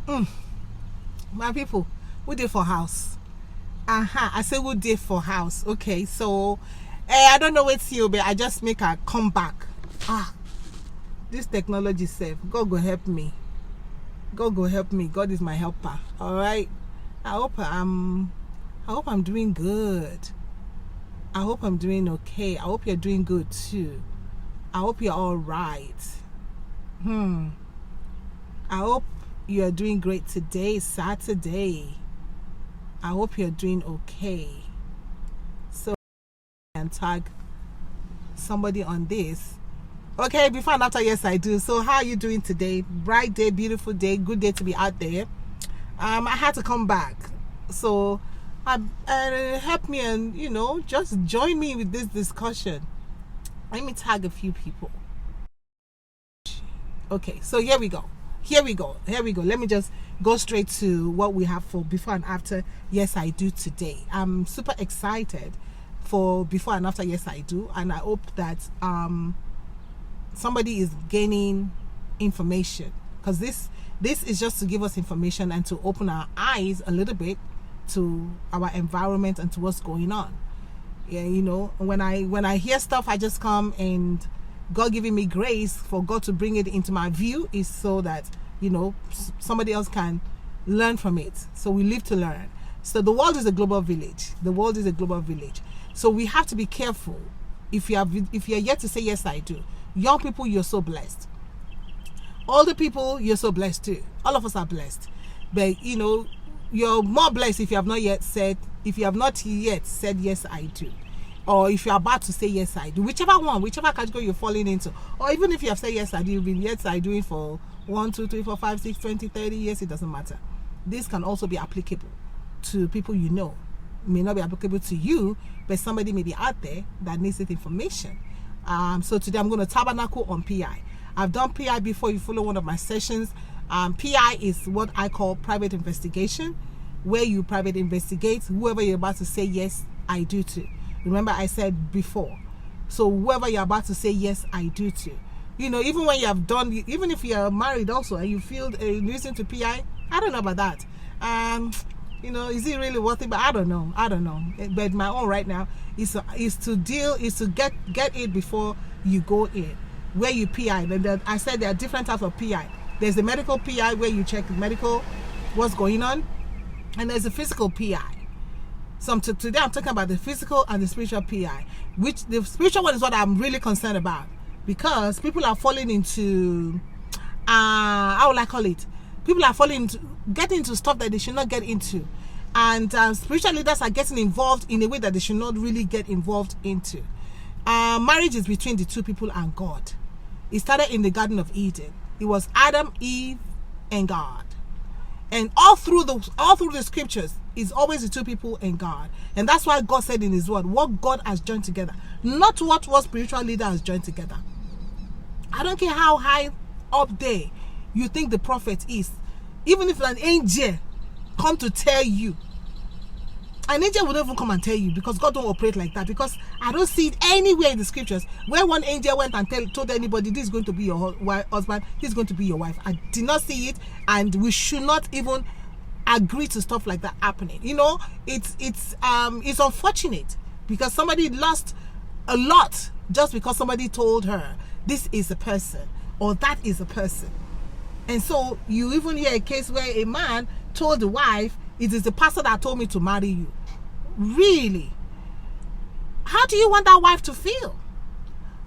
My people, who did for house? I say who did for house. Okay, so I don't know what's you, but I just make a comeback. This technology safe. God go help me. God go help me. God is my helper. All right. I hope I'm doing good. I hope I'm doing okay. I hope you're doing good too. I hope you're all right. I hope you're doing great today, Saturday. I hope you're doing okay. So and tag somebody on this. Okay, before and after, yes I do. So how are you doing today? Bright day, beautiful day, good day to be out there. I had to come back. So help me and just join me with this discussion. Let me tag a few people. Okay, so here we go. Let me just go straight to what we have for before and after yes I do today. I'm super excited for before and after yes I do, and I hope that somebody is gaining information, because this is just to give us information and to open our eyes a little bit to our environment and to what's going on. Yeah, when I hear stuff, I just come, and God giving me grace for God to bring it into my view is so that somebody else can learn from it. So we live to learn. So the world is a global village. So we have to be careful. If you're yet to say yes I do, young people, you're so blessed. Older people, you're so blessed too. All of us are blessed, but you're more blessed if you have not yet said yes I do, or if you're about to say yes I do, whichever category you're falling into. Or even if you have said yes I do, you've been yes I do for 1, 2, 3, 4, 5, 6, 20, 30 years, it doesn't matter. This can also be applicable to people may not be applicable to you, but somebody may be out there that needs that information. So today I'm going to tabernacle on PI. I've done PI before. You follow one of my sessions. PI is what I call private investigation, where you private investigate whoever you're about to say yes I do to. Remember I said before. So whoever you're about to say yes I do to, even when you have done, even if you're married also and you feel listen to PI, I don't know about that. Is it really worth it? But I don't know. But my own right now is to get it before you go in, where you PI. Then I said there are different types of PI. There's the medical PI, where you check medical what's going on, and there's a physical PI. So today I'm talking about the physical and the spiritual PI. Which the spiritual one is what I'm really concerned about, because people are falling into how will I call it? People are getting into stuff that they should not get into, and spiritual leaders are getting involved in a way that they should not really get involved into. Marriage is between the two people and God. It started in the Garden of Eden. It was Adam, Eve, and God, and all through the scriptures is always the two people and God. And that's why God said in his word, what God has joined together, not what spiritual leader has joined together. I don't care how high up there you think the prophet is. Even if an angel come to tell you, an angel would never come and tell you, because God don't operate like that. Because I don't see it anywhere in the scriptures where one angel went and told anybody, this is going to be your husband, this is going to be your wife. I did not see it, and we should not even agree to stuff like that happening. It's unfortunate, because somebody lost a lot just because somebody told her this is a person or that is a person. And so you even hear a case where a man told the wife, it is the pastor that told me to marry you. Really? How do you want that wife to feel?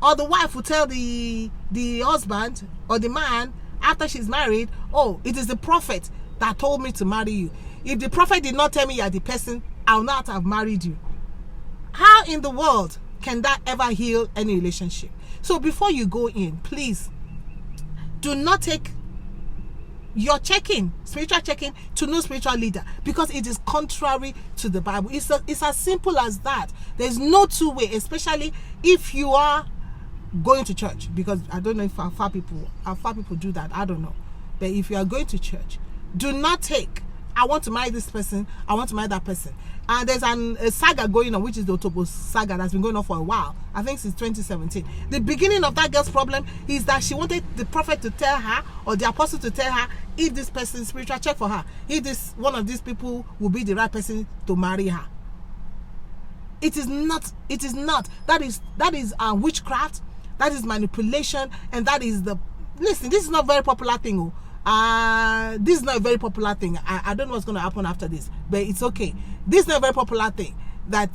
Or the wife will tell the husband or the man after she's married, oh, it is the prophet that told me to marry you. If the prophet did not tell me you're the person, I would not have married you. How in the world can that ever heal any relationship? So before you go in, please do not take your spiritual checking to no spiritual leader, because it is contrary to the Bible. It's as simple as that. There's no two way, especially if you are going to church, because I don't know if how far people do that, I don't know. But if you are going to church, do not take I want to marry this person, I want to marry that person. And there's a saga going on, which is the Otobo saga that's been going on for a while. I think since 2017. The beginning of that girl's problem is that she wanted the prophet to tell her, or the apostle to tell her, if this person, spiritual check for her, if this one of these people will be the right person to marry her. It is not. That is witchcraft. That is manipulation, and that is the. Listen, this is not a very popular thing. This is not a very popular thing. I don't know what's going to happen after this, but it's okay. This is not a very popular thing that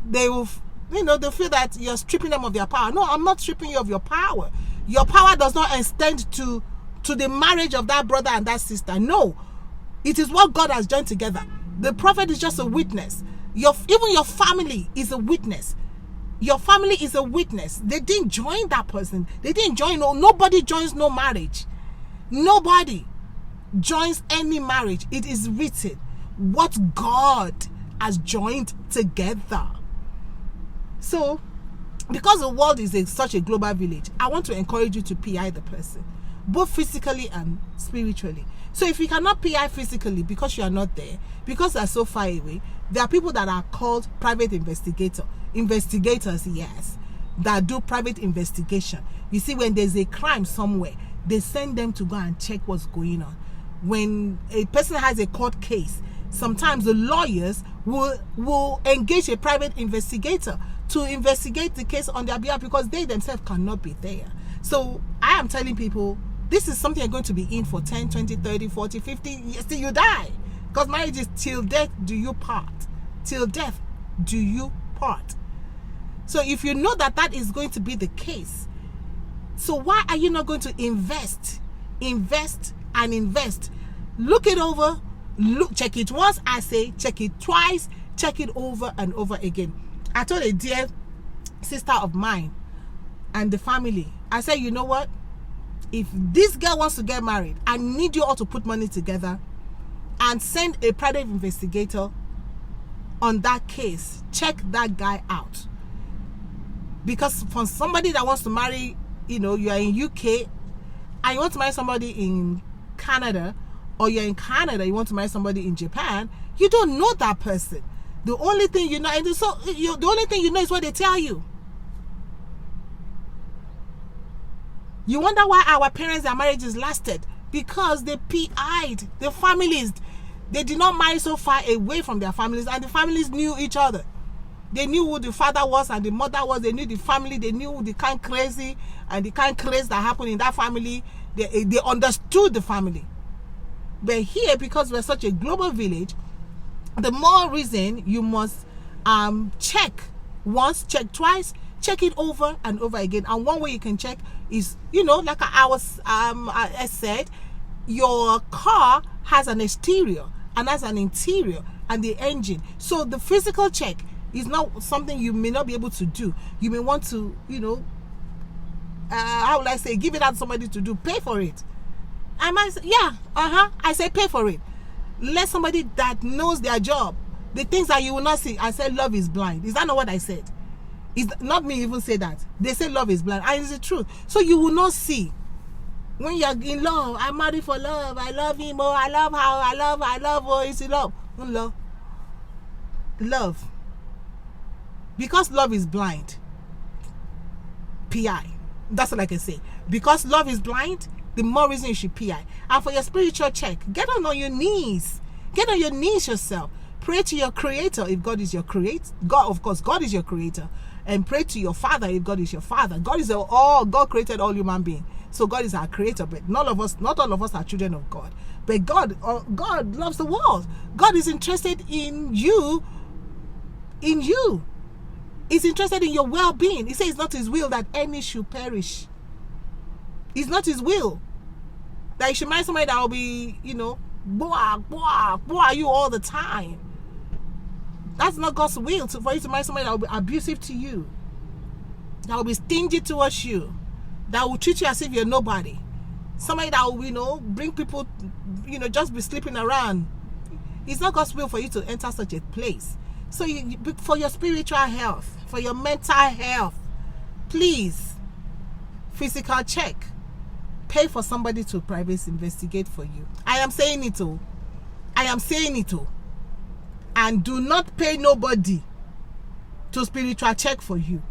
they will, they feel that you're stripping them of their power. No, I'm not stripping you of your power. Your power does not extend to the marriage of that brother and that sister. No, it is what God has joined together. The prophet is just a witness. Even your family is a witness. Your family is a witness. They didn't join that person. They didn't join. Nobody joins no marriage. Nobody joins any marriage. It is written what God has joined together. So, because the world is such a global village, I want to encourage you to PI the person, both physically and spiritually. So if you cannot PI physically because you are not there, because they are so far away, there are people that are called private investigators, yes, that do private investigation. You see, when there's a crime somewhere, they send them to go and check what's going on. When a person has a court case, sometimes the lawyers will engage a private investigator to investigate the case on their behalf, because they themselves cannot be there. So I am telling people, this is something you're going to be in for 10, 20, 30, 40, 50 years till you die. Because marriage is till death do you part. Till death do you part. So if you know that is going to be the case, so why are you not going to invest? Invest and invest. Look it over. Check it once, I say, check it twice, check it over and over again. I told a dear sister of mine and the family, I said, you know what? If this girl wants to get married, I need you all to put money together and send a private investigator on that case. Check that guy out. Because for somebody that wants to marry, you are in UK and you want to marry somebody in Canada, or you're in Canada, you want to marry somebody in Japan, you don't know that person. The only thing you know, the only thing you know is what they tell you. You wonder why our parents, their marriages lasted, because they PI'd the families. They did not marry so far away from their families, and the families knew each other. They knew who the father was and the mother was. They knew the family. They knew the kind crazy and the kind craze that happened in that family. They understood the family. But here, because we're such a global village, the more reason you must check once, check twice, check it over and over again. And one way you can check is, like I said, your car has an exterior and has an interior and the engine. So the physical check is not something you may not be able to do. You may want to, how would I say, give it out to somebody to do, pay for it. I might say, I say pay for it. Let somebody that knows their job, the things that you will not see. I said love is blind. Is that not what I said? It's not me even say that. They say love is blind, and it's the truth. So you will not see when you're in love. I'm married for love. I love him. Oh, I love how I love. Oh, it's love. Love. Because love is blind. PI. That's what I can say. Because love is blind, the more reason you should PI. And for your spiritual check, get on your knees. Get on your knees yourself. Pray to your creator if God is your creator. God is your creator. And pray to your father if God is your father. God created all human beings. So God is our creator, but not all of us are children of God. But God loves the world. God is interested in you. He's interested in your well-being. He says it's not his will that any should perish. It's not his will that you should marry somebody that will be, boah you all the time. That's not God's will for you to marry somebody that will be abusive to you, that will be stingy towards you, that will treat you as if you're nobody. Somebody that will, bring people, just be sleeping around. It's not God's will for you to enter such a place. So for your spiritual health, for your mental health, please, physical check. Pay for somebody to private investigate for you. I am saying it all. I am saying it too. And do not pay nobody to spiritual check for you.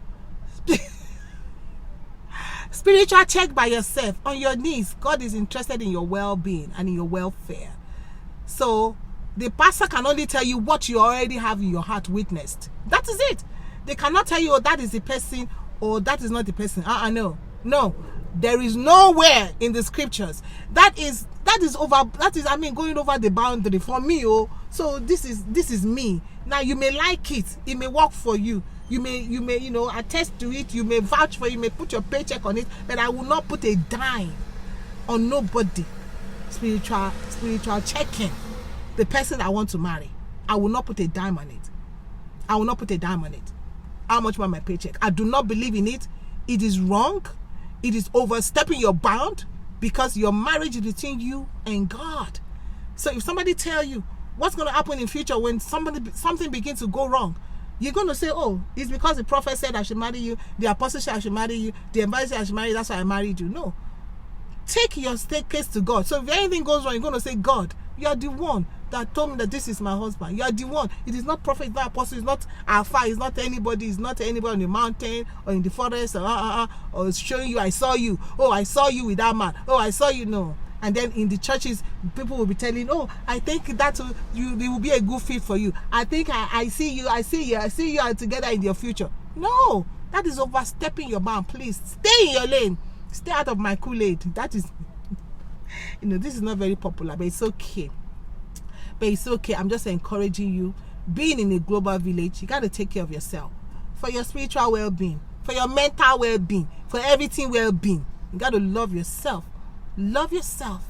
Spiritual check by yourself on your knees. God is interested in your well-being and in your welfare. So the pastor can only tell you what you already have in your heart witnessed. That is it. They cannot tell you, oh, that is the person, or that is not the person. No. There is nowhere in the scriptures that is going over the boundary for me. Oh, so this is me. Now you may like it. It may work for you. You may attest to it. You may vouch for it. You may put your paycheck on it. But I will not put a dime on nobody. Spiritual checking the person I want to marry. I will not put a dime on it. I will not put a dime on it. How much about my paycheck? I do not believe in it. It is wrong. It is overstepping your bound, because your marriage is between you and God. So if somebody tell you what's going to happen in future when something begins to go wrong, you're going to say, oh, it's because the prophet said I should marry you, the apostle said I should marry you, the advisor said I should marry you, that's why I married you. No. Take your case to God. So if anything goes wrong, you're going to say, God, you are the one that told me that this is my husband. You are the one. It is not prophet, it's not apostle, it's not Alpha, it's not anybody on the mountain or in the forest or showing you, I saw you. Oh, I saw you with that man. Oh, I saw you. No. And then in the churches, people will be telling, oh, I think that it will be a good fit for you. I think I see you are together in your future. No, that is overstepping your bound. Please stay in your lane. Stay out of my Kool-Aid. That is, this is not very popular, but it's okay. I'm just encouraging you. Being in a global village, you got to take care of yourself. For your spiritual well-being, for your mental well-being, for everything well-being. You got to love yourself. Love yourself.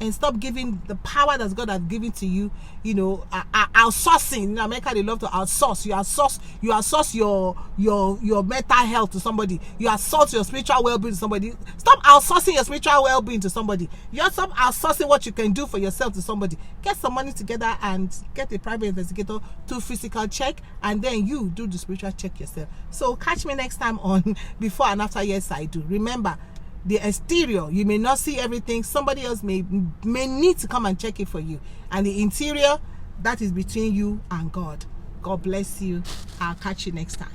And stop giving the power that God has given to you, outsourcing. In America, they love to outsource. You outsource your mental health to somebody. You outsource your spiritual well-being to somebody. Stop outsourcing your spiritual well-being to somebody. You stop outsourcing what you can do for yourself to somebody. Get some money together and get a private investigator to physical check, and then you do the spiritual check yourself. So catch me next time on Before and After Yes I Do. Remember, the exterior, you may not see everything. Somebody else may need to come and check it for you. And the interior, that is between you and God. God bless you. I'll catch you next time.